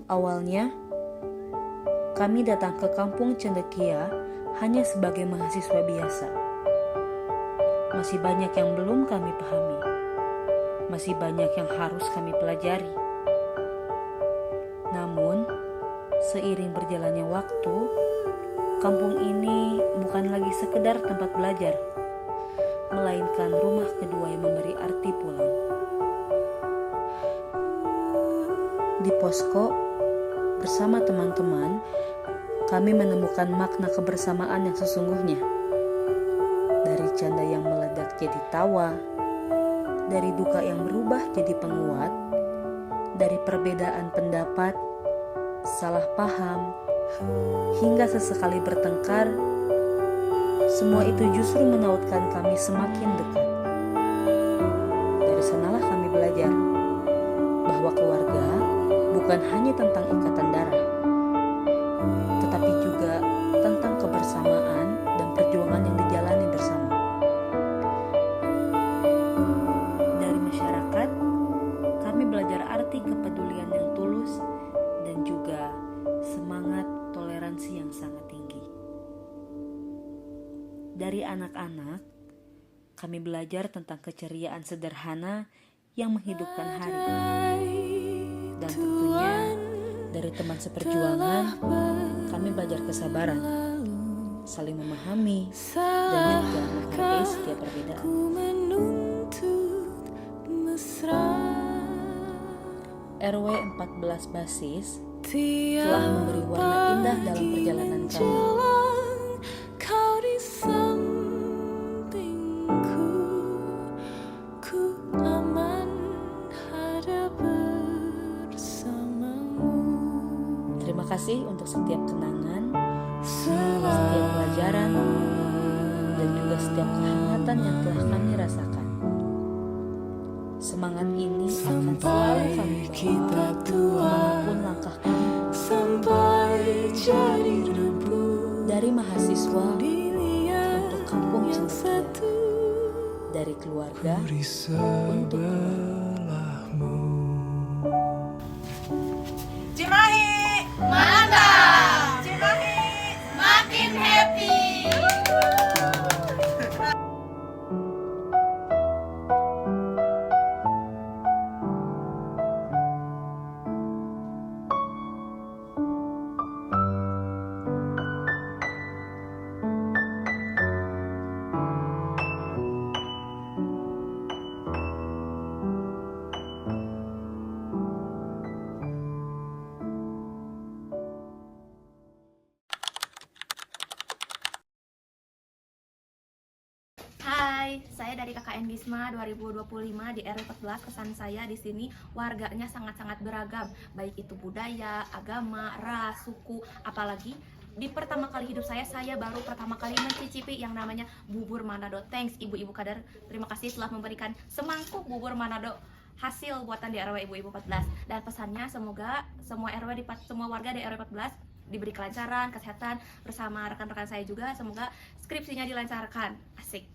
Awalnya, kami datang ke kampung Cendekia hanya sebagai mahasiswa biasa. Masih banyak yang belum kami pahami. Masih banyak yang harus kami pelajari. Namun, seiring berjalannya waktu, kampung ini bukan lagi sekedar tempat belajar, melainkan rumah kedua yang memberi arti pulang. Di posko, bersama teman-teman, kami menemukan makna kebersamaan yang sesungguhnya. Dari canda yang meledak jadi tawa, dari duka yang berubah jadi penguat, dari perbedaan pendapat, salah paham, hingga sesekali bertengkar, semua itu justru menautkan kami semakin dekat. Dari sanalah kami belajar bahwa keluarga bukan hanya tentang ikatan darah, tetapi juga tentang kebersamaan dan perjuangan yang dijalani bersama. Dari masyarakat, kami belajar arti kepedulian yang tulus dan juga semangat toleransi yang sangat tinggi. Dari anak-anak, kami belajar tentang keceriaan sederhana yang menghidupkan hari. Dan tentunya dari teman seperjuangan, kami belajar kesabaran, saling memahami, dan juga menghargai setiap perbedaan. RW 14 Basis telah memberi warna indah dalam perjalanan kami. Terima kasih untuk setiap kenangan, setiap pelajaran, dan juga setiap kehangatan yang telah kami rasakan. Semangat ini akan selalu kami bawa dimanapun langkah kami. Dari mahasiswa untuk kampung Cendekia, dari keluarga untuk keluarga. Cimahi mantap, Cimahi makin happy. Hai, saya dari KKN Gisma 2025 di RW 14. Kesan saya di sini warganya sangat-sangat beragam, baik itu budaya, agama, ras, suku, apalagi di pertama kali hidup saya baru pertama kali mencicipi yang namanya bubur Manado. Thanks ibu-ibu kader, terima kasih telah memberikan semangkuk bubur Manado hasil buatan di RW ibu-ibu 14. Dan pesannya semoga semua warga di RW 14 diberi kelancaran, kesehatan bersama rekan-rekan saya juga. Semoga skripsinya dilancarkan. Asik.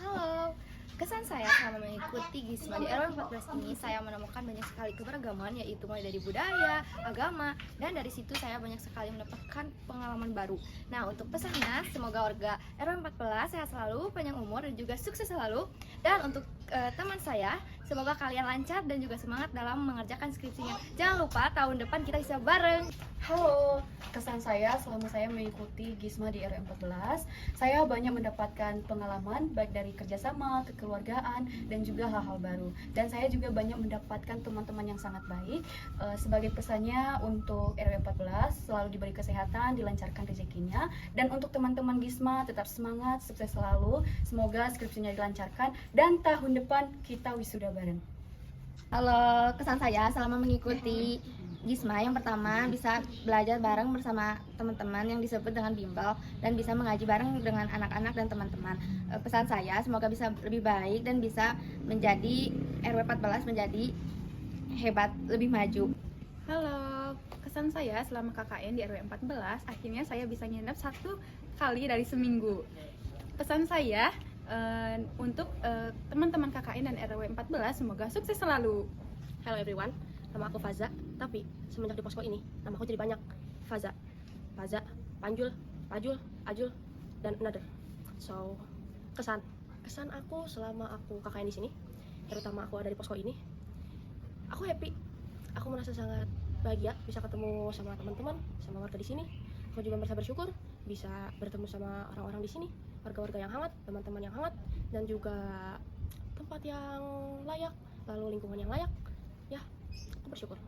Halo, kesan saya selama mengikuti Gisma di RW 14 ini, saya menemukan banyak sekali keberagaman, yaitu mulai dari budaya, agama, dan dari situ saya banyak sekali mendapatkan pengalaman baru. Nah, untuk pesannya, semoga warga RW 14 sehat selalu, panjang umur, dan juga sukses selalu. Dan untuk teman saya, semoga kalian lancar dan juga semangat dalam mengerjakan skripsinya. Jangan lupa tahun depan kita bisa bareng. Halo, kesan saya selama saya mengikuti Gisma di RW 14, saya banyak mendapatkan pengalaman baik dari kerjasama, kekeluargaan, dan juga hal-hal baru. Dan saya juga banyak mendapatkan teman-teman yang sangat baik. Sebagai pesannya untuk RW 14, selalu diberi kesehatan, dilancarkan rezekinya. Dan untuk teman-teman Gisma, tetap semangat, sukses selalu. Semoga skripsinya dilancarkan, dan tahun depan kita wisuda bareng. Halo, kesan saya selama mengikuti Gisma yang pertama bisa belajar bareng bersama teman-teman yang disebut dengan bimbel dan bisa mengaji bareng dengan anak-anak dan teman-teman. Pesan saya semoga bisa lebih baik dan bisa menjadi RW 14 menjadi hebat, lebih maju. Halo, kesan saya selama KKN di RW 14 akhirnya saya bisa nginep 1 kali dari seminggu. Pesan saya untuk teman-teman KKN dan RW 14 semoga sukses selalu. Hello everyone, nama aku Faza, tapi semenjak di posko ini nama aku jadi banyak. Faza, Panjul, Pajul, Ajul, dan another. So, kesan aku selama aku KKN di sini, terutama aku ada di posko ini, aku happy. Aku merasa sangat bahagia bisa ketemu sama teman-teman, sama warga di sini. Aku juga merasa bersyukur bisa bertemu sama orang-orang di sini, warga-warga yang hangat, teman-teman yang hangat, dan juga tempat yang layak, lalu lingkungan yang layak. Ya, aku bersyukur.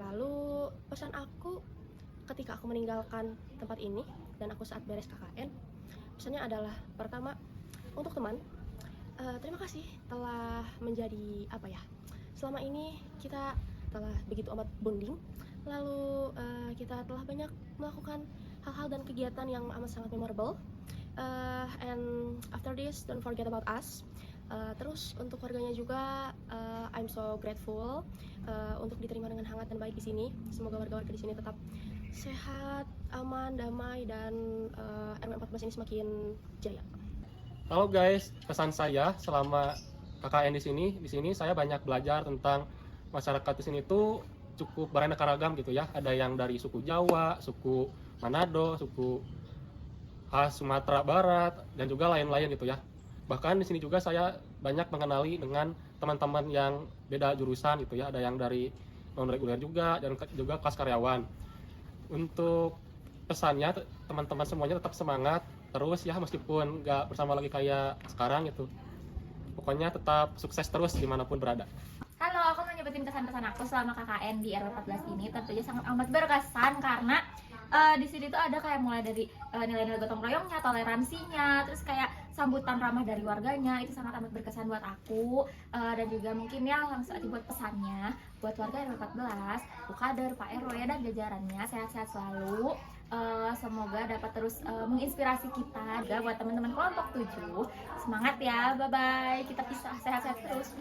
Lalu pesan aku ketika aku meninggalkan tempat ini dan aku saat beres KKN, pesannya adalah pertama untuk teman, terima kasih telah menjadi selama ini kita telah begitu amat bonding, lalu kita telah banyak melakukan hal-hal dan kegiatan yang amat sangat memorable, and after this don't forget about us. Terus untuk warganya juga, I'm so grateful untuk diterima dengan hangat dan baik di sini. Semoga warga-warga di sini tetap sehat, aman, damai, dan RW 14 ini semakin jaya. Halo guys, pesan saya selama KKN di sini saya banyak belajar tentang masyarakat di sini tuh cukup beraneka ragam gitu ya. Ada yang dari suku Jawa, suku Manado, suku khas Sumatera Barat, dan juga lain-lain gitu ya. Bahkan di sini juga saya banyak mengenali dengan teman-teman yang beda jurusan gitu ya. Ada yang dari non reguler juga, dan juga kelas karyawan. Untuk pesannya, teman-teman semuanya tetap semangat terus ya, meskipun nggak bersama lagi kayak sekarang gitu. Pokoknya tetap sukses terus dimanapun berada. Halo, aku mau nyebutin kesan-kesan aku selama KKN di RW 14 ini. Tentunya sangat amat berkesan karena di sini tuh ada kayak mulai dari nilai-nilai gotong royongnya, toleransinya, terus kayak sambutan ramah dari warganya. Itu sangat amat berkesan buat aku. Dan juga mungkin ya langsung aja buat pesannya buat warga RW 14, Bu Kader, Pak RW dan jajarannya sehat-sehat selalu. Semoga dapat terus menginspirasi kita. Juga buat teman-teman kelompok 7, semangat ya, bye-bye, kita bisa sehat-sehat terus.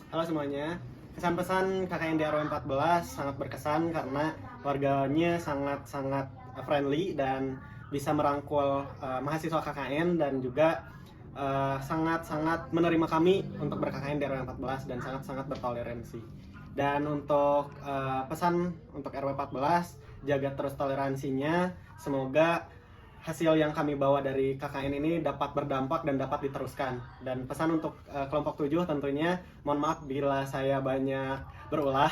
Halo semuanya, kesan-pesan KKN di RW 14 sangat berkesan karena warganya sangat-sangat friendly dan bisa merangkul mahasiswa KKN, dan juga sangat-sangat menerima kami untuk ber-KKN di RW 14 dan sangat-sangat bertoleransi. Dan untuk pesan untuk RW 14, jaga terus toleransinya. Semoga hasil yang kami bawa dari KKN ini dapat berdampak dan dapat diteruskan. Dan pesan untuk kelompok 7 tentunya, mohon maaf bila saya banyak berulah.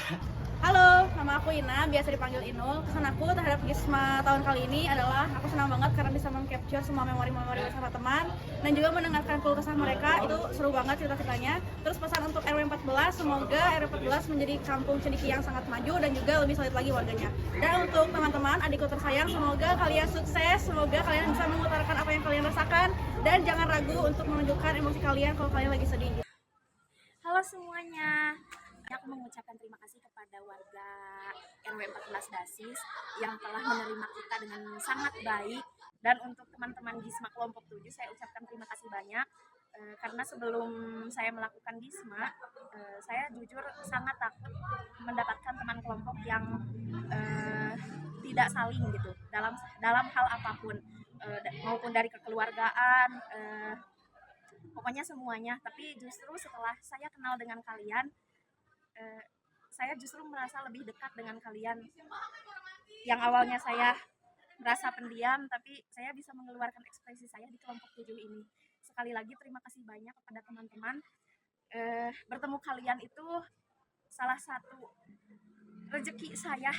Halo, nama aku Ina, biasa dipanggil Inul. Kesan aku terhadap Gisma tahun kali ini adalah aku senang banget karena bisa meng-capture semua memori-memori bersama teman dan juga mendengarkan keluh kesah mereka. Itu seru banget cerita-ceritanya. Terus pesan untuk RW 14, semoga RW 14 menjadi kampung cendekia yang sangat maju dan juga lebih solid lagi warganya. Dan untuk teman-teman, adikku tersayang, semoga kalian sukses, semoga kalian bisa mengutarakan apa yang kalian rasakan, dan jangan ragu untuk menunjukkan emosi kalian kalau kalian lagi sedih. Halo semuanya, aku mengucapkan terima kasih kepada warga RW 14 Dasis yang telah menerima kita dengan sangat baik. Dan untuk teman-teman Gisma kelompok 7, saya ucapkan terima kasih banyak karena sebelum saya melakukan Gisma, saya jujur sangat takut mendapatkan teman kelompok yang tidak saling gitu dalam hal apapun, maupun dari kekeluargaan, pokoknya semuanya. Tapi justru setelah saya kenal dengan kalian, saya justru merasa lebih dekat dengan kalian. Yang awalnya saya merasa pendiam, tapi saya bisa mengeluarkan ekspresi saya di kelompok 7 ini. Sekali lagi terima kasih banyak kepada teman-teman. Bertemu kalian itu salah satu rezeki saya.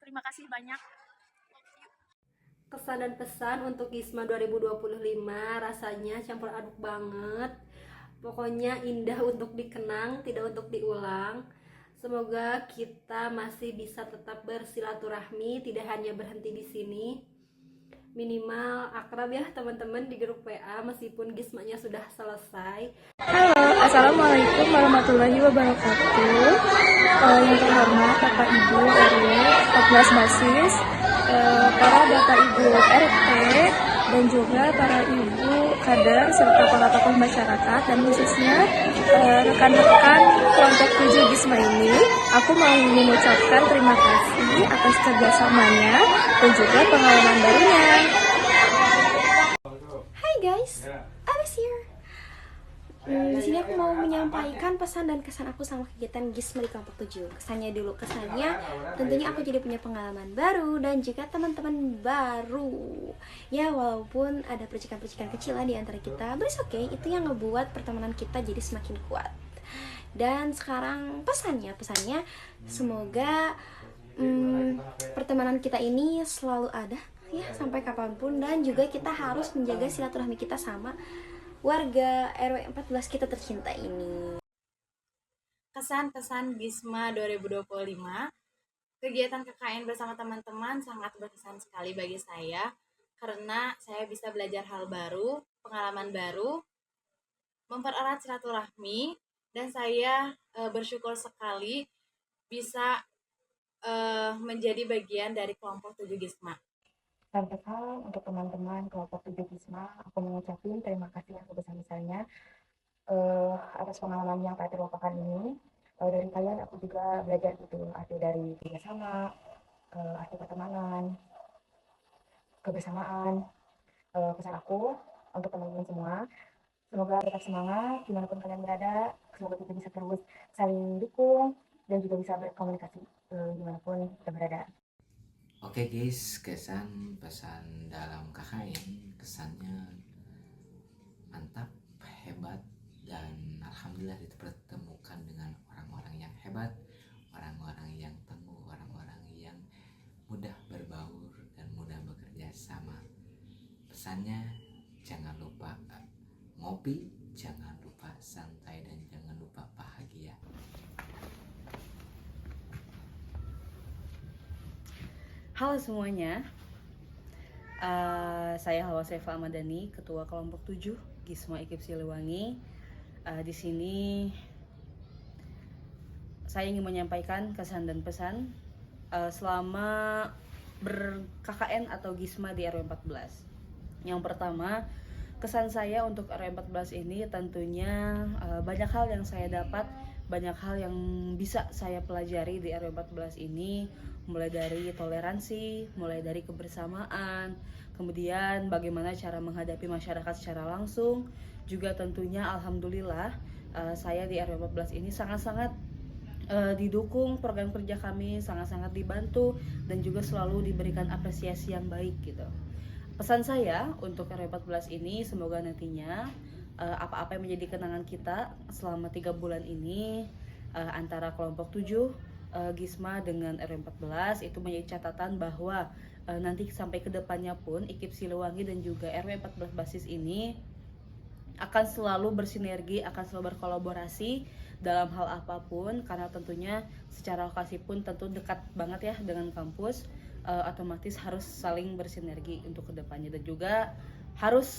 Terima kasih banyak. Kesan dan pesan untuk Gisma 2025 rasanya campur aduk banget. Pokoknya indah untuk dikenang, tidak untuk diulang. Semoga kita masih bisa tetap bersilaturahmi, tidak hanya berhenti di sini. Minimal akrab ya teman-teman di grup WA meskipun Gismanya sudah selesai. Halo, assalamualaikum warahmatullahi wabarakatuh. Yang terhormat Bapak Ibu RW 14 Basis, para Bapak Ibu RT, dan juga para Ibu kader serta para tokoh masyarakat, dan khususnya rekan-rekan kelompok 7 Gisma ini, aku mau mengucapkan terima kasih atas kerjasamanya dan juga pengalaman barunya. Hi guys, I was here. Di sini aku mau menyampaikan pesan dan kesan aku sama kegiatan GISMA di kelompok 7. Kesannya dulu, kesannya tentunya aku jadi punya pengalaman baru dan juga teman-teman baru. Ya, walaupun ada percikan-percikan kecilan di antara kita, but it's okay, itu yang ngebuat pertemanan kita jadi semakin kuat. Dan sekarang pesannya semoga pertemanan kita ini selalu ada ya sampai kapanpun, dan juga kita harus menjaga silaturahmi kita sama warga RW 14 kita tercinta ini. Kesan-kesan GISMA 2025. Kegiatan KKN bersama teman-teman sangat berkesan sekali bagi saya karena saya bisa belajar hal baru, pengalaman baru, mempererat silaturahmi, dan saya bersyukur sekali bisa menjadi bagian dari kelompok 7 GISMA. Pesan untuk teman-teman kelompok 7 GISMA, aku mengucapkan terima kasih yang sebesar-besarnya atas pengalaman yang tak terlupakan ini. Dari kalian aku juga belajar gitu, arti dari kerjasama, arti pertemanan, kebersamaan. Pesan aku untuk teman-teman semua, semoga tetap semangat dimanapun kalian berada, semoga kita bisa terus saling dukung dan juga bisa berkomunikasi dimanapun kita berada. Oke guys, kesan pesan dalam KKN, kesannya mantap, hebat, dan alhamdulillah dipertemukan dengan orang-orang yang hebat, orang-orang yang tangguh, orang-orang yang mudah berbaur dan mudah bekerja sama. Pesannya, jangan lupa ngopi, jangan lupa santai, dan jangan lupa bahagia. Halo semuanya, saya Hawa Sefa Amadani, Ketua Kelompok 7 GISMA IKIP Siliwangi. Di sini saya ingin menyampaikan kesan dan pesan selama ber-KKN atau GISMA di RW 14. Yang pertama, kesan saya untuk RW 14 ini tentunya banyak hal yang saya dapat, banyak hal yang bisa saya pelajari di RW 14 ini, mulai dari toleransi, mulai dari kebersamaan, kemudian bagaimana cara menghadapi masyarakat secara langsung, juga tentunya alhamdulillah saya di RW 14 ini sangat-sangat didukung program kerja kami, sangat-sangat dibantu, dan juga selalu diberikan apresiasi yang baik gitu. Pesan saya untuk RW 14 ini, semoga nantinya apa-apa yang menjadi kenangan kita selama 3 bulan ini antara kelompok 7 GISMA dengan RW 14 itu menjadi catatan bahwa nanti sampai ke depannya pun IKIP Siliwangi dan juga RW 14 basis ini akan selalu bersinergi, akan selalu berkolaborasi dalam hal apapun, karena tentunya secara lokasi pun tentu dekat banget ya dengan kampus, otomatis harus saling bersinergi untuk kedepannya, dan juga harus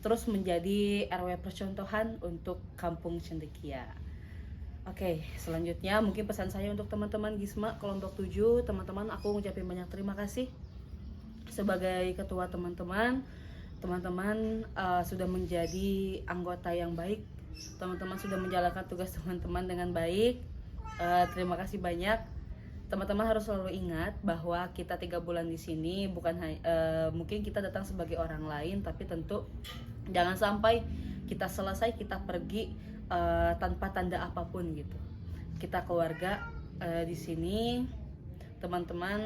terus menjadi RW percontohan untuk Kampung Cendekia. Oke, selanjutnya mungkin pesan saya untuk teman-teman GISMA kelompok 7, teman-teman, aku ngucapin banyak terima kasih sebagai ketua teman-teman sudah menjadi anggota yang baik, teman-teman sudah menjalankan tugas teman-teman dengan baik. Terima kasih banyak. Teman-teman harus selalu ingat bahwa kita 3 bulan di sini bukan mungkin kita datang sebagai orang lain, tapi tentu jangan sampai kita selesai kita pergi tanpa tanda apapun gitu. Kita keluarga di sini, teman-teman.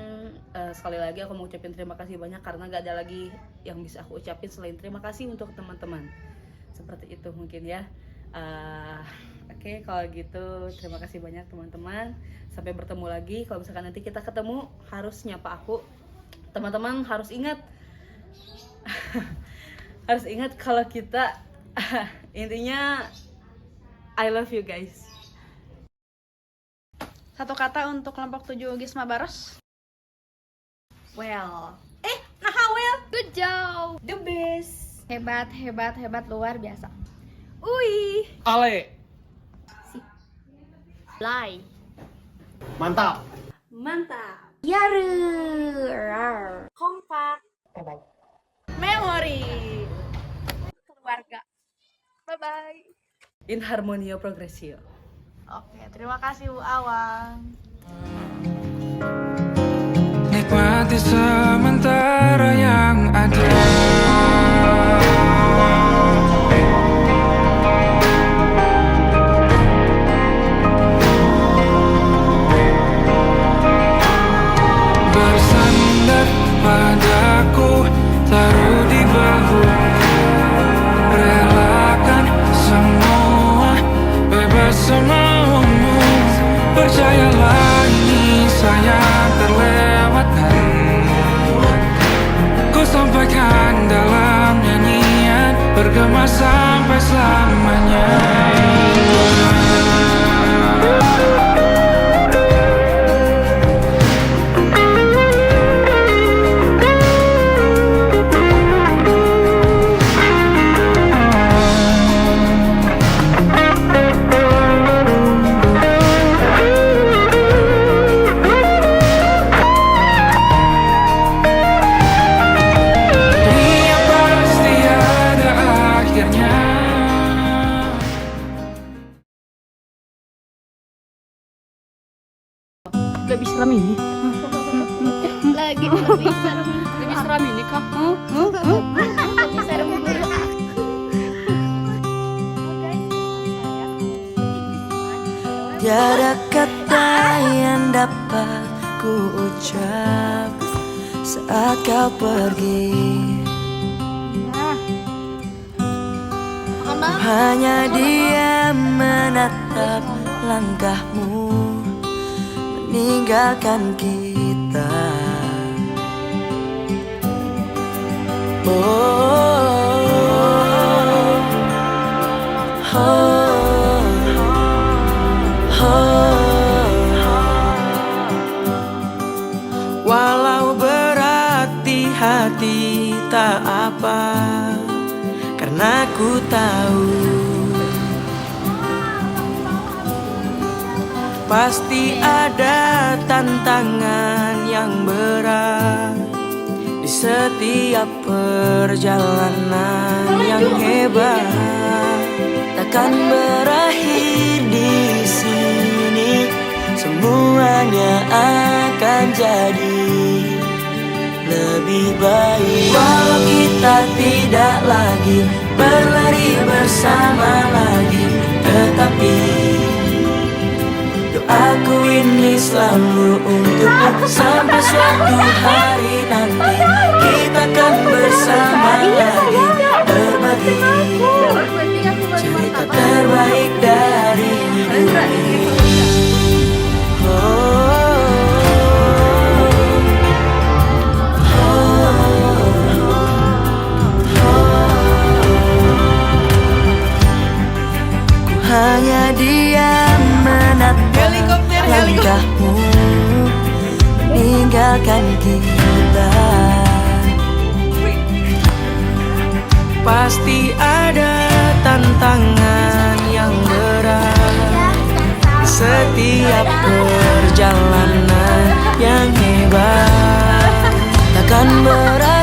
Sekali lagi aku mau ucapin terima kasih banyak karena gak ada lagi yang bisa aku ucapin selain terima kasih untuk teman-teman. Seperti itu mungkin ya. Oke, kalau gitu terima kasih banyak teman-teman. Sampai bertemu lagi. Kalau misalkan nanti kita ketemu harus nyapa aku. Teman-teman harus ingat harus ingat kalau kita intinya I love you guys. Satu kata untuk kelompok 7 GISMA Baros. Well, Good job. the best. Hebat, hebat, hebat, luar biasa. Ui. Ale. Lai. Mantap. Mantap. Yaru. Kompak. Terbaik. Memori. Keluarga. Bye-bye. In harmonio progressio. Oke, terima kasih Bu Awang. Nikmati sementara yang ada. lebih seram ini. Lagi lebih serem. Lebih seram ini kah? Lebih serem guru. Tiada kata yang dapat ku ucap saat kau pergi. Hanya diam menatap langkahmu meninggalkan kita. Walau berat di hati tak apa, karena ku tahu pasti ada tantangan yang berat di setiap perjalanan yang hebat. Takkan berakhir di sini, semuanya akan jadi lebih baik. Walau kita tidak lagi berlari bersama lagi, tetapi doaku ini selalu untukmu. Sampai suatu hari nanti kita akan bersama lagi, berbagi cerita terbaik dari hidup ini. Hanya diam menatap langkahmu meninggalkan kita. Pasti ada tantangan yang berat setiap perjalanan yang hebat. Takkan berat